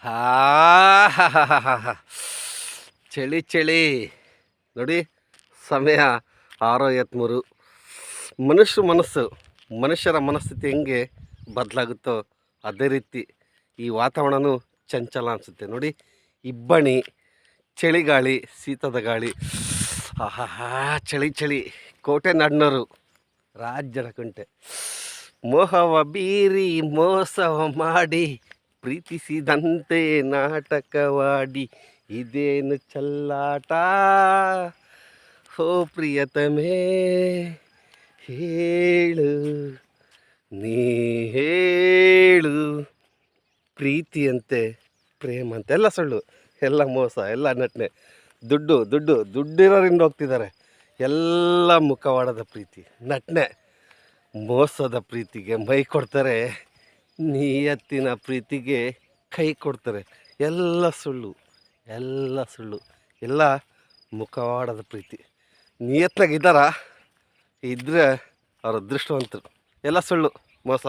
ಹಾ ಚಳಿ ಚಳಿ ನೋಡಿ. ಸಮಯ 6:53. ಮನುಷ್ಯರ ಮನಸ್ಥಿತಿ ಹೆಂಗೆ ಬದಲಾಗುತ್ತೋ ಅದೇ ರೀತಿ ಈ ವಾತಾವರಣನೂ ಚಂಚಲ ಅನಿಸುತ್ತೆ ನೋಡಿ. ಇಬ್ಬನಿ, ಚಳಿಗಾಳಿ, ಶೀತದ ಗಾಳಿ, ಆಹಾ ಚಳಿ ಚಳಿ. ಕೋಟೆ ನಾಡಿನವರು ರಾಜ್ಯದ ಮೋಹವ ಬೀರಿ ಮೋಸವ ಮಾಡಿ ಪ್ರೀತಿಸಿದಂತೆ ನಾಟಕವಾಡಿ ಇದೇನು ಚಲ್ಲಾಟ. ಹೋ ಪ್ರಿಯತಮೇ ಹೇಳು, ನೀ ಹೇಳು. ಪ್ರೀತಿಯಂತೆ ಪ್ರೇಮ ಅಂತ ಎಲ್ಲ ಸುಳ್ಳು, ಎಲ್ಲ ಮೋಸ, ಎಲ್ಲ ನಟನೆ. ದುಡ್ಡಿರೋರಿಂದ ಹೋಗ್ತಿದ್ದಾರೆ. ಎಲ್ಲ ಮುಖವಾಡದ ಪ್ರೀತಿ, ನಟನೆ, ಮೋಸದ ಪ್ರೀತಿಗೆ ಮೈ ಕೊಡ್ತಾರೆ, ನಿಯತ್ತಿನ ಪ್ರೀತಿಗೆ ಕೈ ಕೊಡ್ತಾರೆ. ಎಲ್ಲ ಸುಳ್ಳು, ಎಲ್ಲ ಮುಖವಾಡದ ಪ್ರೀತಿ. ನಿಯತ್ನಾಗಿದ್ದಾರ ಇದ್ದರೆ ಅವ್ರ ಅದೃಷ್ಟವಂತರು. ಎಲ್ಲ ಸುಳ್ಳು, ಮೋಸ.